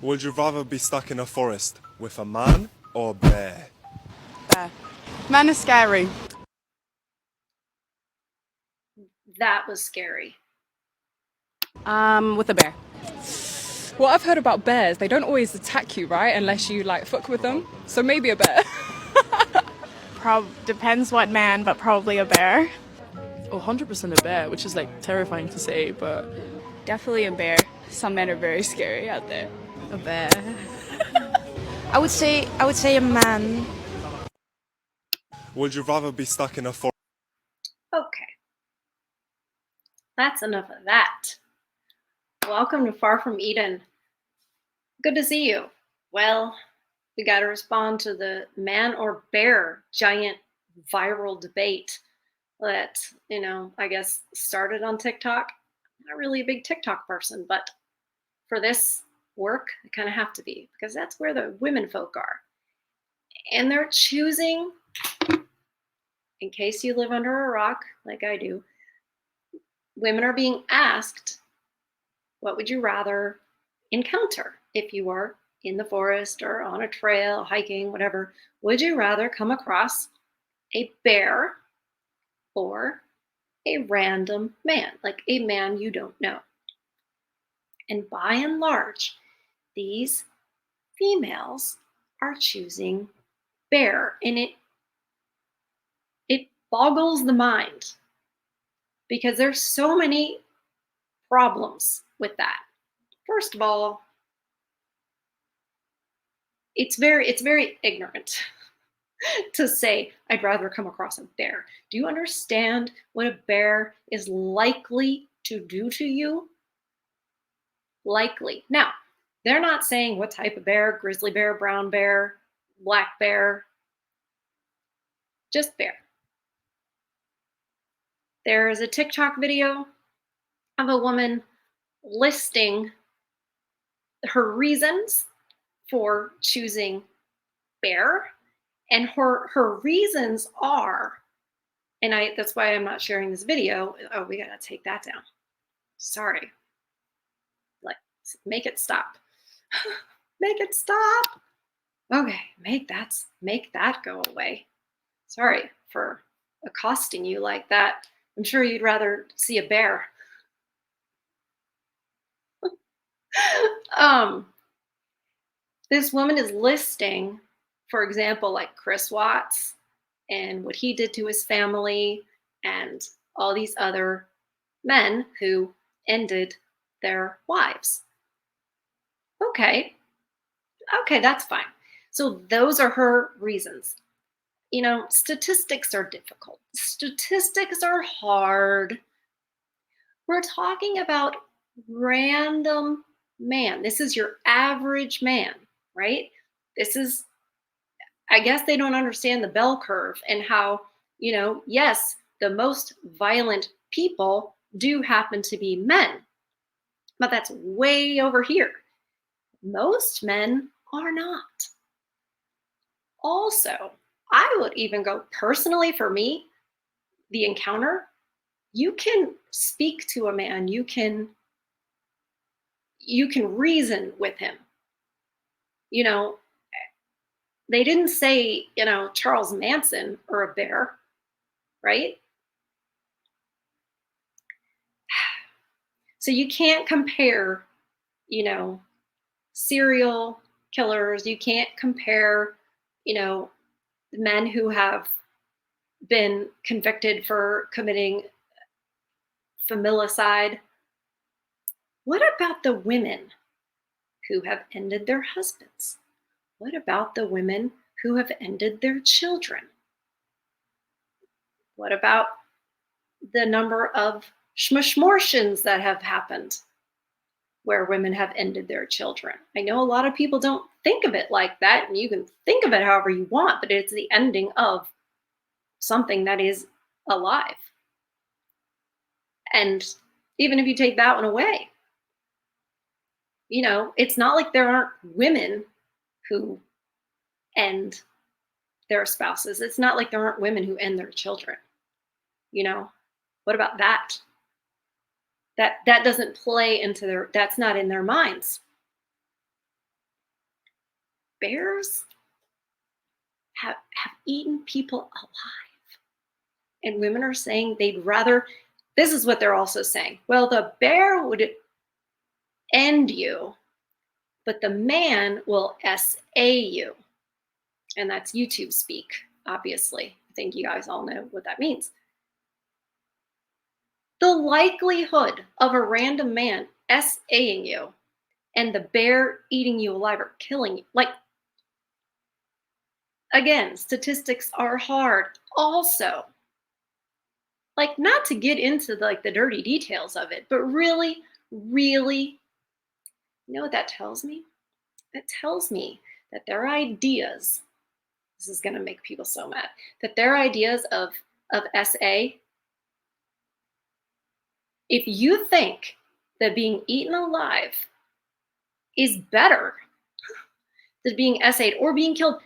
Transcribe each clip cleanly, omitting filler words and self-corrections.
Would you rather be stuck in a forest with a man or a bear? Bear. Men are scary. That was scary. With a bear. What I've heard about bears, they don't always attack you, right? Unless you like fuck with them. So maybe a bear. Depends what man, but probably a bear. Oh, 100% a bear, which is like terrifying to say, but Definitely a bear. Some men are very scary out there. a bear. I would say a man. Would you rather be stuck in a forest? Okay. That's enough of that. Welcome to Far From Eden. Good to see you. Well, we got to respond to the man or bear giant viral debate that, I guess started on TikTok. Not really a big TikTok person, but for this work, I kind of have to be because that's where the women folk are. And they're choosing, in case you live under a rock like I do, women are being asked, what would you rather encounter if you were in the forest or on a trail, hiking, whatever? Would you rather come across a bear or a random man, like a man you don't know? And by and large, these females are choosing bear, and it boggles the mind because there's so many problems with that. First of all, it's very ignorant to say I'd rather come across a bear. Do you understand what a bear is likely to do to you? Likely. Now, they're not saying what type of bear, grizzly bear, brown bear, black bear, just bear. There is a TikTok video of a woman listing her reasons for choosing bear, and her reasons are, and that's why I'm not sharing this video. Oh, we gotta take that down. Sorry. Like, make it stop. Make it stop. Okay, make that go away. Sorry for accosting you like that. I'm sure you'd rather see a bear. This woman is listing, for example, like Chris Watts and what he did to his family and all these other men who ended their wives. Okay, that's fine. So those are her reasons. Statistics are difficult. Statistics are hard. We're talking about random man. This is your average man, right? I guess they don't understand the bell curve and how, yes, the most violent people do happen to be men, but that's way over here. Most men are not. Also, I would even go personally for me, the encounter, you can speak to a man, you can reason with him. They didn't say, Charles Manson or a bear, right? So you can't compare, serial killers. You can't compare, men who have been convicted for committing familicide. What about the women who have ended their husbands? What about the women who have ended their children? What about the number of schmortions that have happened where women have ended their children? I know a lot of people don't think of it like that, and you can think of it however you want, but it's the ending of something that is alive. And even if you take that one away, it's not like there aren't women who end their spouses. It's not like there aren't women who end their children. What about that? That doesn't play into that's not in their minds. bears have eaten people alive. And women are saying they'd rather, this is what they're also saying. Well, the bear would end you, but the man will SA you. And that's YouTube speak, obviously. I think you guys all know what that means. The likelihood of a random man SAing you and the bear eating you alive or killing you, like, again, statistics are hard. Also, like, not to get into the dirty details of it, but really, really, you know what that tells me? It tells me that their ideas, this is going to make people so mad, that their ideas of SA, if you think that being eaten alive is better than being SA'd or being killed,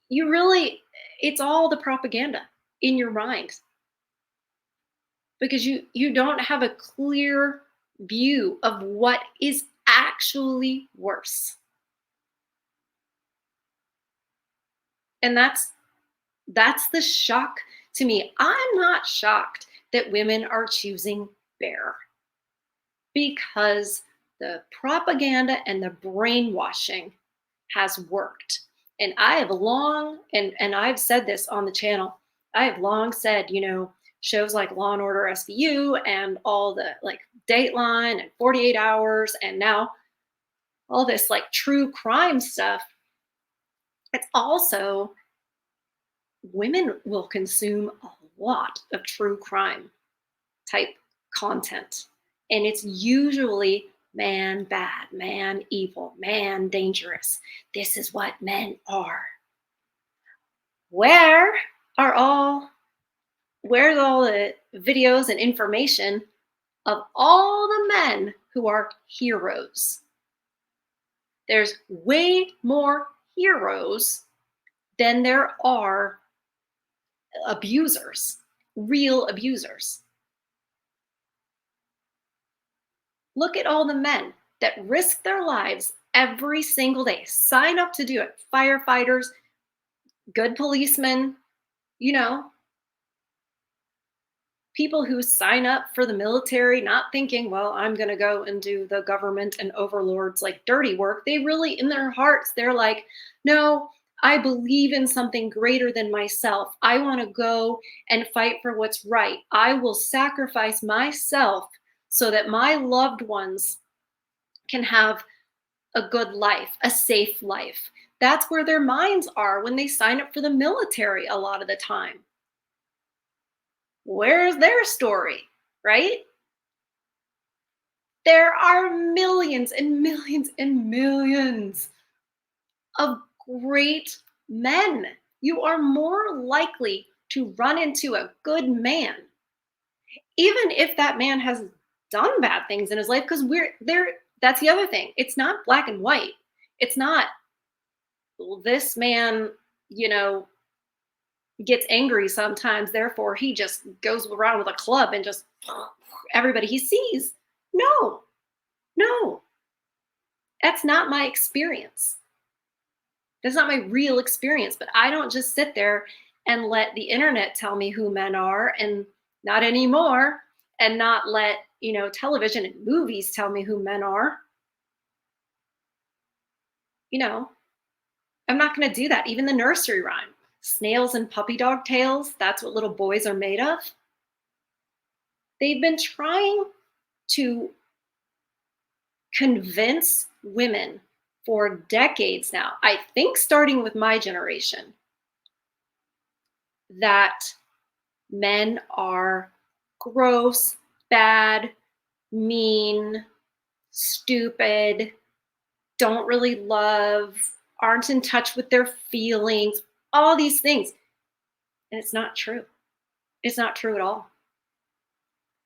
you really, it's all the propaganda in your mind. Because you don't have a clear view of what is actually worse. And that's the shock to me. I'm not shocked that women are choosing bear, because the propaganda and the brainwashing has worked. And I have long, and I've said this on the channel, I have long said, you know, shows like Law and Order SVU and all the like Dateline and 48 Hours and now all this like true crime stuff, it's also, women will consume a lot of true crime type content. And it's usually man bad, man evil, man dangerous. This is what men are. Where's all the videos and information of all the men who are heroes? There's way more heroes than there are abusers, real abusers. Look at all the men that risk their lives every single day, sign up to do it. Firefighters, good policemen, you know, people who sign up for the military not thinking, well, I'm going to go and do the government and overlords like dirty work. They really, in their hearts, they're like, no, I believe in something greater than myself. I want to go and fight for what's right. I will sacrifice myself so that my loved ones can have a good life, a safe life. That's where their minds are when they sign up for the military a lot of the time. Where's their story, right? There are millions and millions and millions of great men. You are more likely to run into a good man, even if that man has done bad things in his life, because that's the other thing. It's not black and white. It's not, well, this man, you know, gets angry sometimes, therefore he just goes around with a club and just everybody he sees. No, that's not my experience. That's not my real experience. But I don't just sit there and let the internet tell me who men are, and not anymore, and not let, you know, television and movies tell me who men are. You know, I'm not going to do that. Even the nursery rhyme, snails and puppy dog tails, that's what little boys are made of. They've been trying to convince women for decades now, I think starting with my generation, that men are gross, bad, mean, stupid, don't really love, aren't in touch with their feelings, all these things. And it's not true. It's not true at all.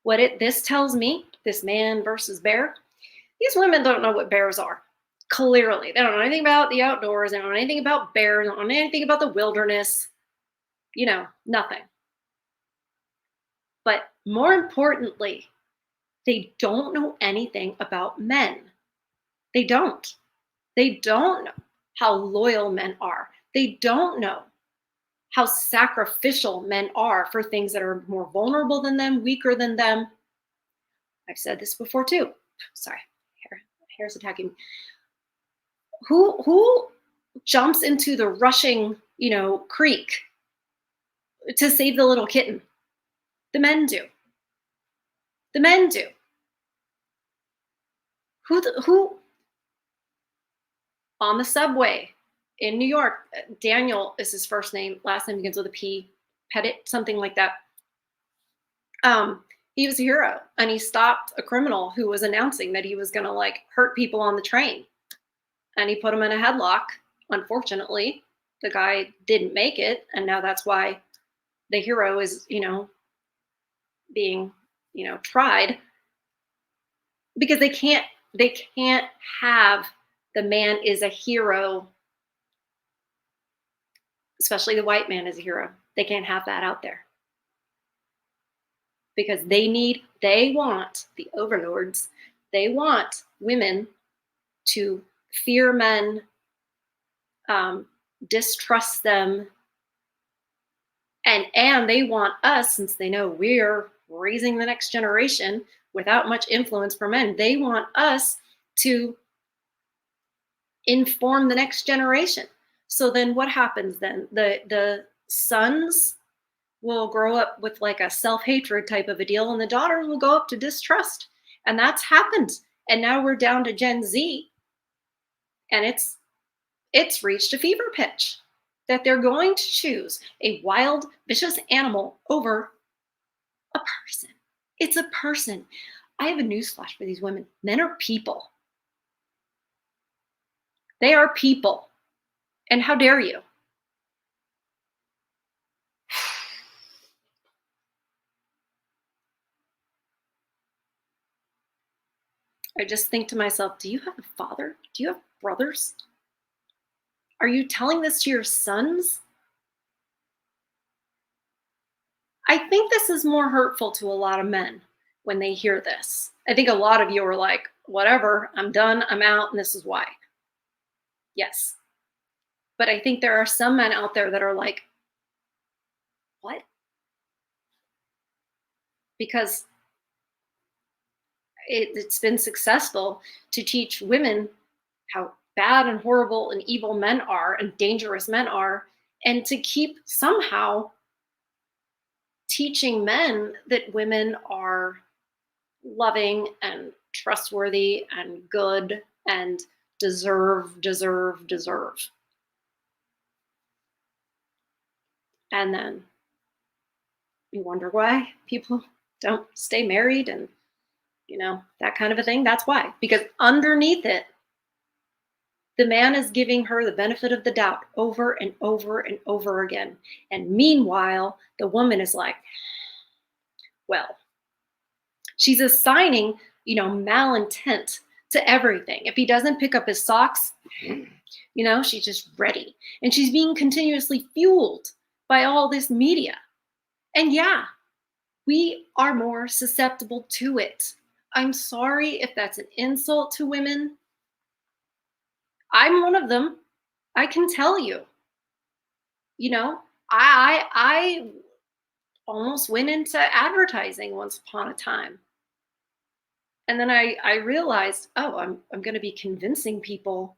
This tells me, this man versus bear, these women don't know what bears are. Clearly, they don't know anything about the outdoors. They don't know anything about bears. They don't know anything about the wilderness. You know, nothing. But more importantly, they don't know anything about men. They don't know how loyal men are. They don't know how sacrificial men are for things that are more vulnerable than them, weaker than them. I've said this before too. Sorry, hair's attacking me. Who jumps into the rushing, creek to save the little kitten? The men do. The men do. Who on the subway in New York, Daniel is his first name, last name begins with a P, Pettit, something like that. He was a hero, and he stopped a criminal who was announcing that he was going to hurt people on the train, and he put him in a headlock. Unfortunately, the guy didn't make it, and now that's why the hero is, being, tried, because they can't have the man is a hero, especially the white man is a hero. They can't have that out there. Because the overlords, they want women to fear men, distrust them, and they want us, since they know we're raising the next generation without much influence from men, they want us to inform the next generation. So then what happens then? The sons will grow up with a self-hatred type of a deal, and the daughters will go up to distrust. And that's happened. And now we're down to Gen Z, and it's reached a fever pitch that they're going to choose a wild, vicious animal over a person. It's a person. I have a newsflash for these women. Men are people. They are people. And how dare you? I just think to myself, do you have a father? Do you have brothers? Are you telling this to your sons? I think this is more hurtful to a lot of men when they hear this. I think a lot of you are like, whatever, I'm done, I'm out, and this is why. Yes. But I think there are some men out there that are like, what? Because it's been successful to teach women how bad and horrible and evil men are and dangerous men are, and to keep somehow teaching men that women are loving and trustworthy and good and deserve. And then you wonder why people don't stay married and, that kind of a thing. That's why. Because underneath it, the man is giving her the benefit of the doubt over and over and over again. And meanwhile, the woman is like, well, she's assigning, malintent to everything. If he doesn't pick up his socks, she's just ready. And she's being continuously fueled by all this media. And yeah, we are more susceptible to it. I'm sorry if that's an insult to women. I'm one of them. I can tell you. I almost went into advertising once upon a time. And then I realized, I'm going to be convincing people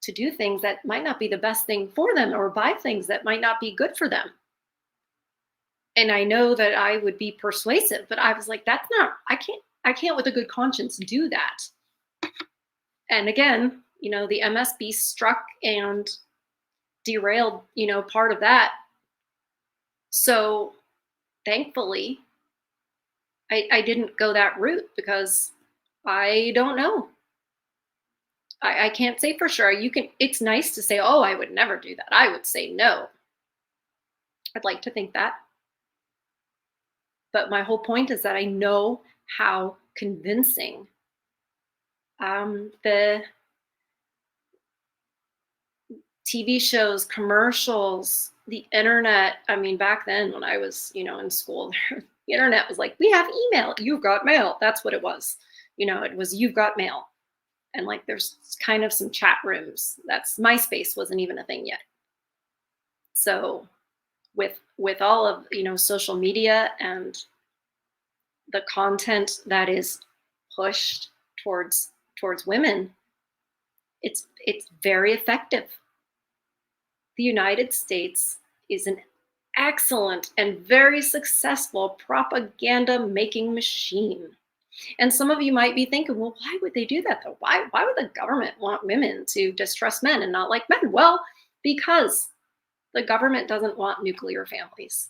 to do things that might not be the best thing for them, or buy things that might not be good for them. And I know that I would be persuasive, but I was like, I can't with a good conscience do that. And again, the MSB struck and derailed, part of that. So thankfully, I didn't go that route, because I don't know. I can't say for sure. It's nice to say, I would never do that. I would say no. I'd like to think that. But my whole point is that I know how convincing the TV shows, commercials, the internet. I mean, back then when I was, in school, the internet was like, we have email, you've got mail. That's what it was. It was, you've got mail. And like there's kind of some chat rooms. That's MySpace wasn't even a thing yet. So with all of, you know, social media and the content that is pushed towards women, it's very effective. The United States is an excellent and very successful propaganda making machine. And some of you might be thinking, well, why would they do that though? Why would the government want women to distrust men and not like men? Well, because the government doesn't want nuclear families.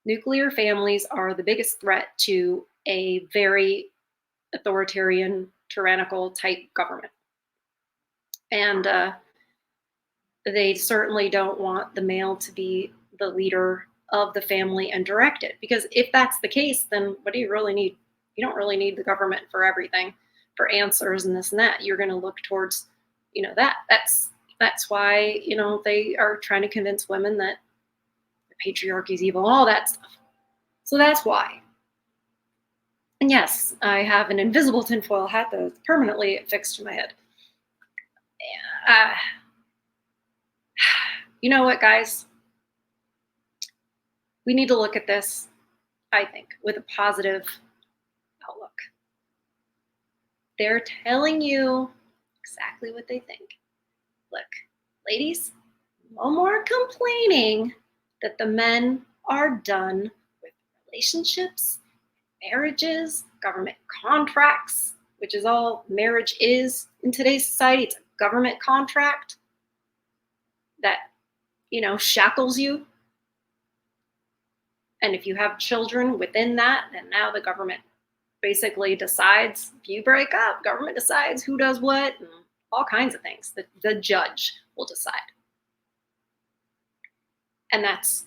Nuclear families are the biggest threat to a very authoritarian, tyrannical type government. And they certainly don't want the male to be the leader of the family and direct it. Because if that's the case, then what do you really need? You don't really need the government for everything, for answers and this and that. You're going to look towards, you know, that's why, you know, they are trying to convince women that the patriarchy is evil, all that stuff. So that's why. And yes, I have an invisible tinfoil hat that is permanently affixed to my head. You know what, guys? We need to look at this, I think, with a positive outlook. They're telling you exactly what they think. Look, ladies, no more complaining that the men are done with relationships, marriages, government contracts, which is all marriage is in today's society. It's a government contract that, you know, shackles you. And if you have children within that, then now the government basically decides, if you break up, government decides who does what and all kinds of things. The judge will decide. And that's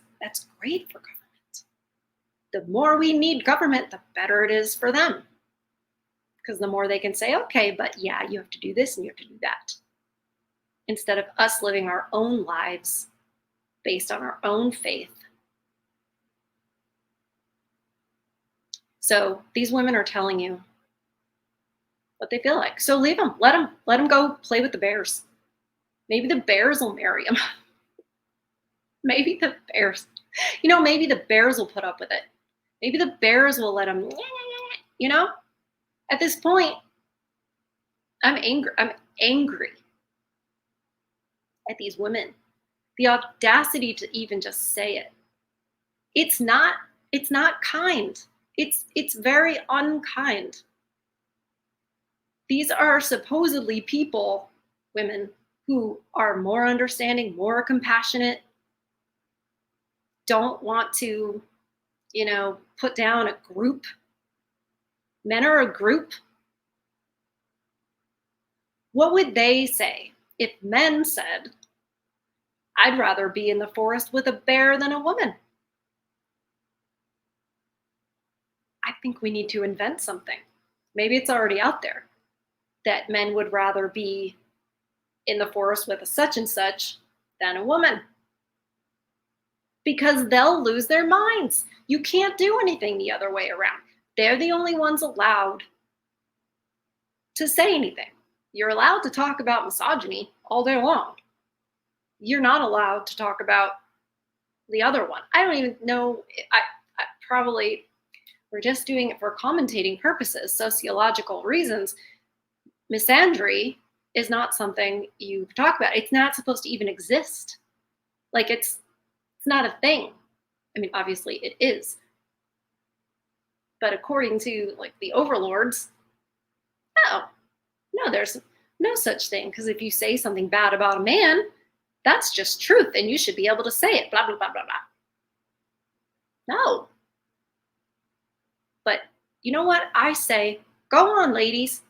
great for government. The more we need government, the better it is for them. Because the more they can say, okay, but yeah, you have to do this and you have to do that. Instead of us living our own lives based on our own faith. So these women are telling you what they feel like. So leave them. Let them go play with the bears. Maybe the bears will marry them. Maybe the bears, you know, maybe the bears will put up with it. Maybe the bears will let them, you know? At this point, I'm angry at these women. The audacity to even just say it. It's not kind. It's very unkind. These are supposedly people, women, who are more understanding, more compassionate, don't want to, you know, put down a group. Men are a group. What would they say if men said, I'd rather be in the forest with a bear than a woman? I think we need to invent something. Maybe it's already out there that men would rather be in the forest with a such and such than a woman. Because they'll lose their minds. You can't do anything the other way around. They're the only ones allowed to say anything. You're allowed to talk about misogyny all day long. You're not allowed to talk about the other one. I don't even know. I probably, we're just doing it for commentating purposes, sociological reasons. Misandry is not something you talk about. It's not supposed to even exist. Like it's not a thing. I mean, obviously it is. But according to like the overlords, no, there's no such thing. Because if you say something bad about a man, that's just truth and you should be able to say it, blah, blah, blah, blah, blah. No. But you know what? I say, go on, ladies.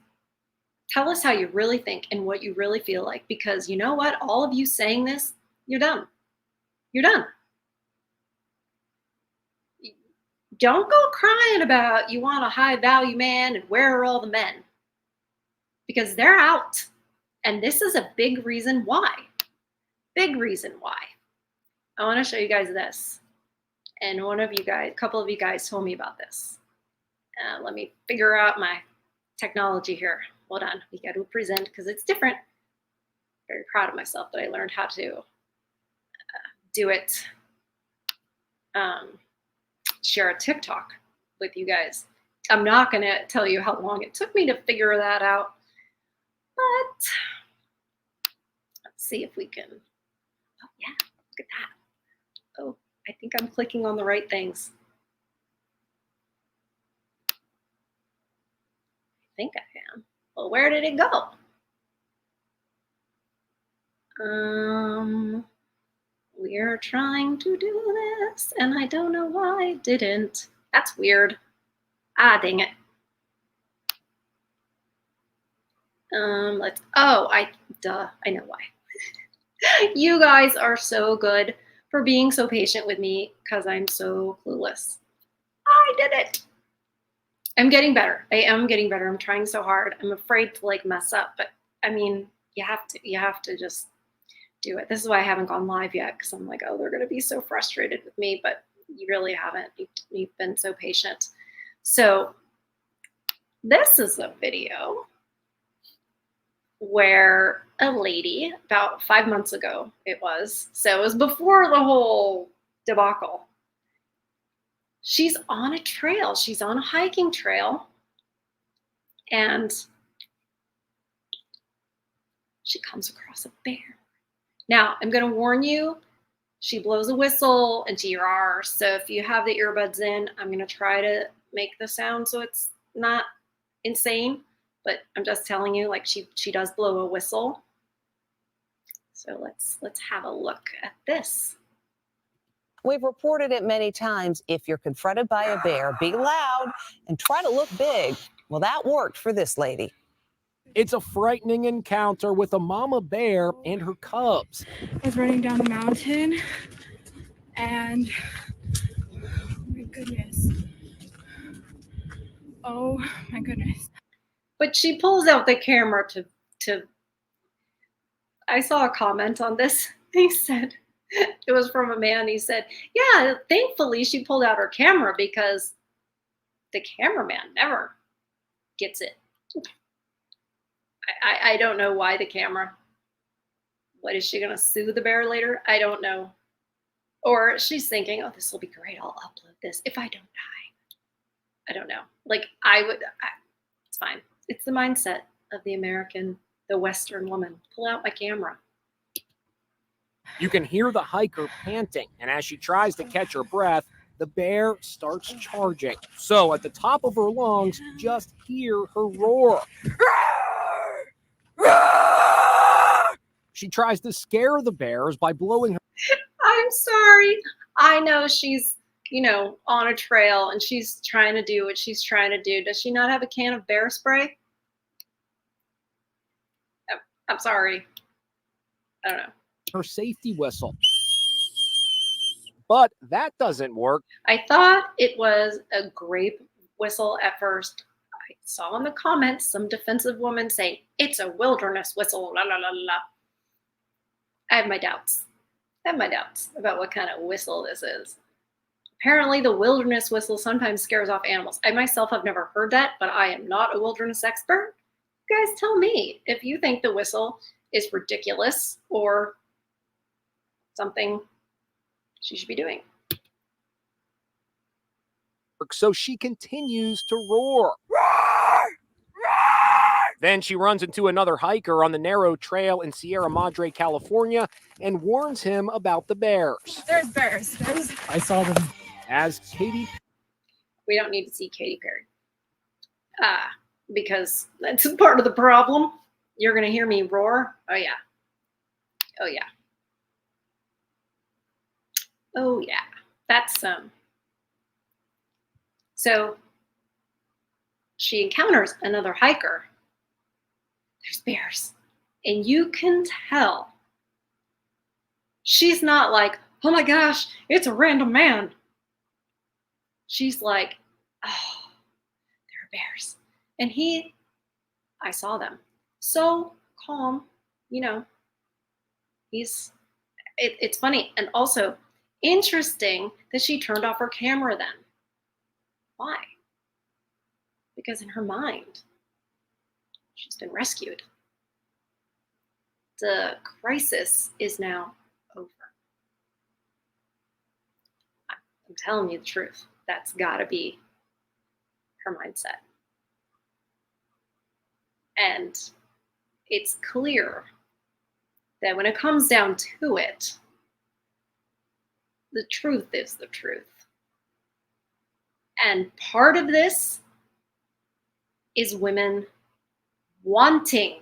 Tell us how you really think and what you really feel like. Because you know what? All of you saying this, you're done. You're done. Don't go crying about you want a high value man and where are all the men? Because they're out. And this is a big reason why. Big reason why. I want to show you guys this. And a couple of you guys told me about this. Let me figure out my technology here. hold on. We got to present because it's different. Very proud of myself that I learned how to do it. Share a TikTok with you guys. I'm not going to tell you how long it took me to figure that out, but let's see if we can. Oh yeah, look at that. Oh, I think I'm clicking on the right things. I think I am. Well, where did it go? We are trying to do this, and I don't know why I didn't. That's weird. Ah, dang it. I know why. You guys are so good for being so patient with me because I'm so clueless. I did it. I'm getting better. I am getting better. I'm trying so hard. I'm afraid to like mess up, but I mean, you have to just do it. This is why I haven't gone live yet, because I'm like, oh, they're going to be so frustrated with me, but you really haven't. You've been so patient. So this is a video where a lady, about 5 months ago it was, so it was before the whole debacle. She's on a trail. She's on a hiking trail, and she comes across a bear. Now, I'm going to warn you, she blows a whistle and she roars. So if you have the earbuds in, I'm going to try to make the sound so it's not insane, but I'm just telling you, like, she does blow a whistle. So let's have a look at this. We've reported it many times. If you're confronted by a bear, be loud and try to look big. Well, that worked for this lady. It's a frightening encounter with a mama bear and her cubs. I was running down the mountain, and oh my goodness. Oh my goodness. But she pulls out the camera to I saw a comment on this. He said, it was from a man. He said, yeah, thankfully she pulled out her camera because the cameraman never gets it. I don't know why the camera. What, is she going to sue the bear later? I don't know. Or she's thinking, oh, this will be great. I'll upload this if I don't die. I don't know. Like, it's fine. It's the mindset of the American, the Western woman. Pull out my camera. You can hear the hiker panting, and as she tries to catch her breath, the bear starts charging. So at the top of her lungs, just hear her roar. She tries to scare the bears by blowing her. I'm sorry. I know she's, on a trail and she's trying to do what she's trying to do. Does she not have a can of bear spray? I'm sorry. I don't know. Her safety whistle. But that doesn't work. I thought it was a grape whistle at first. I saw in the comments some defensive woman say, it's a wilderness whistle, la la la la. I have my doubts. About what kind of whistle this is. Apparently the wilderness whistle sometimes scares off animals. I myself have never heard that, but I am not a wilderness expert. You guys tell me if you think the whistle is ridiculous or something she should be doing. So she continues to roar. Then she runs into another hiker on the narrow trail in Sierra Madre, California, and warns him about the bears. There's bears. I saw them. As Katy. We don't need to see Katy Perry. Because that's part of the problem. You're going to hear me roar. Oh, yeah. Oh, yeah. Oh, yeah. That's So she encounters another hiker. There's bears. And you can tell she's not like, oh my gosh, it's a random man. She's like, oh, there are bears. And I saw them. So calm, it's funny. And also interesting that she turned off her camera then. Why? Because in her mind, She's been rescued. The crisis is now over. I'm telling you the truth. That's got to be her mindset. And it's clear that when it comes down to it, the truth is the truth. And part of this is women wanting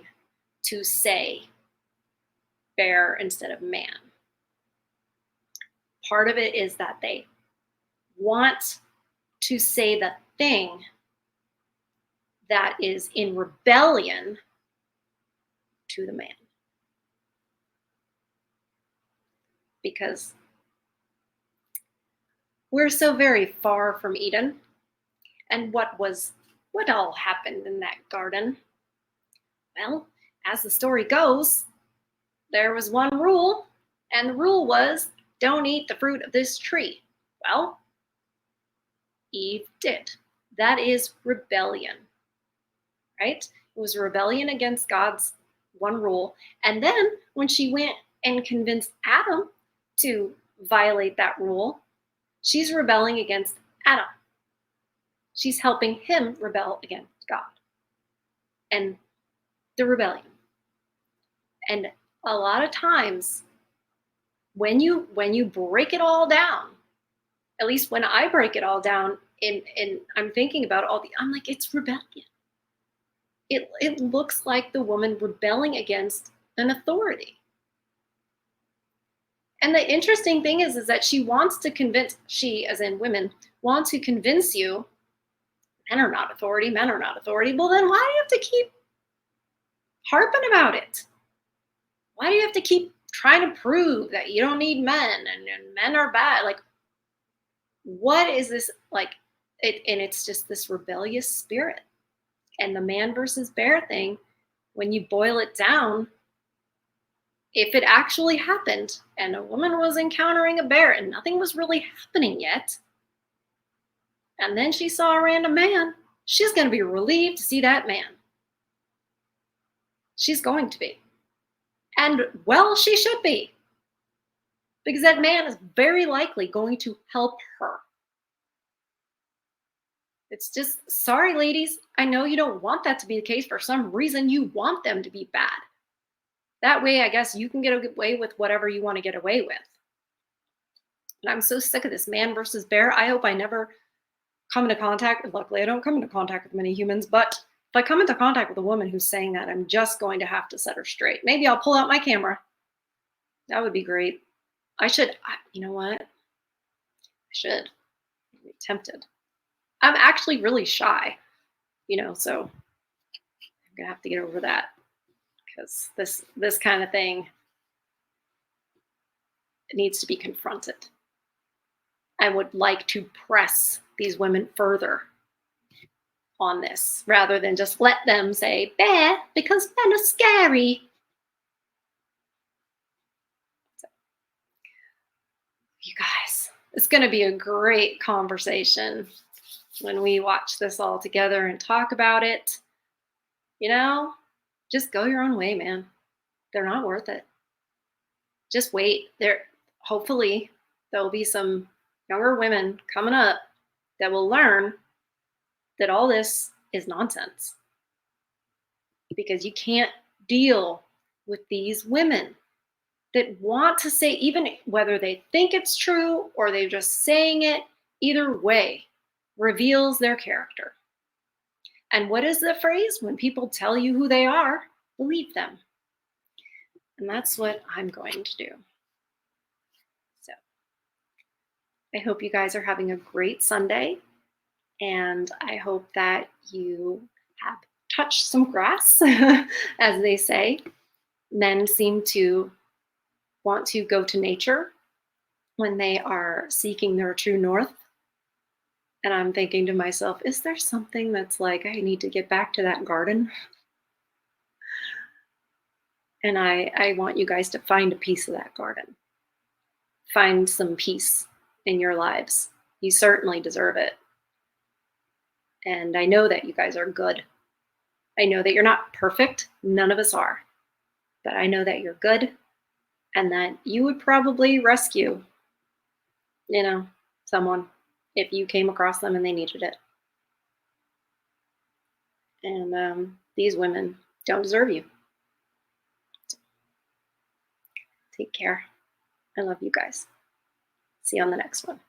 to say bear instead of man. Part of it is that they want to say the thing that is in rebellion to the man. Because we're so very far from Eden. And what all happened in that garden? Well, as the story goes, there was one rule, and the rule was don't eat the fruit of this tree. Well, Eve did. That is rebellion, right? It was rebellion against God's one rule. And then when she went and convinced Adam to violate that rule, she's rebelling against Adam. She's helping him rebel against God. And the rebellion. And a lot of times when you break it all down, at least when I break it all down and I'm thinking about I'm like, it's rebellion. It looks like the woman rebelling against an authority. And the interesting thing is that she wants to convince, she as in women, want to convince you men are not authority, men are not authority. Well, then why do you have to keep harping about it? Why do you have to keep trying to prove that you don't need men and men are bad? Like, what is this like? And it's just this rebellious spirit. And the man versus bear thing, when you boil it down, if it actually happened and a woman was encountering a bear and nothing was really happening yet, and then she saw a random man, she's going to be relieved to see that man. She's going to be. And well, she should be. Because that man is very likely going to help her. It's just, sorry, ladies. I know you don't want that to be the case. For some reason, you want them to be bad. That way, I guess you can get away with whatever you want to get away with. And I'm so sick of this man versus bear. I hope I never come into contact with, luckily I don't come into contact with many humans, but if I come into contact with a woman who's saying that, I'm just going to have to set her straight. Maybe I'll pull out my camera. That would be great. You know what? I should. I'm tempted. I'm actually really shy, so I'm going to have to get over that because this kind of thing needs to be confronted. I would like to press these women further on this rather than just let them say bear because men are scary. So, you guys, it's going to be a great conversation when we watch this all together and talk about it. Just go your own way, man. They're not worth it. Just wait. Hopefully there'll be some younger women coming up that will learn that all this is nonsense. Because you can't deal with these women that want to say, even whether they think it's true or they're just saying it, either way reveals their character. And what is the phrase? When people tell you who they are, believe them. And that's what I'm going to do. So I hope you guys are having a great Sunday. And I hope that you have touched some grass, as they say. Men seem to want to go to nature when they are seeking their true north. And I'm thinking to myself, is there something that's like, I need to get back to that garden? And I want you guys to find a piece of that garden. Find some peace in your lives. You certainly deserve it. And I know that you guys are good. I know that you're not perfect. None of us are. But I know that you're good and that you would probably rescue, someone if you came across them and they needed it. And these women don't deserve you. So, take care. I love you guys. See you on the next one.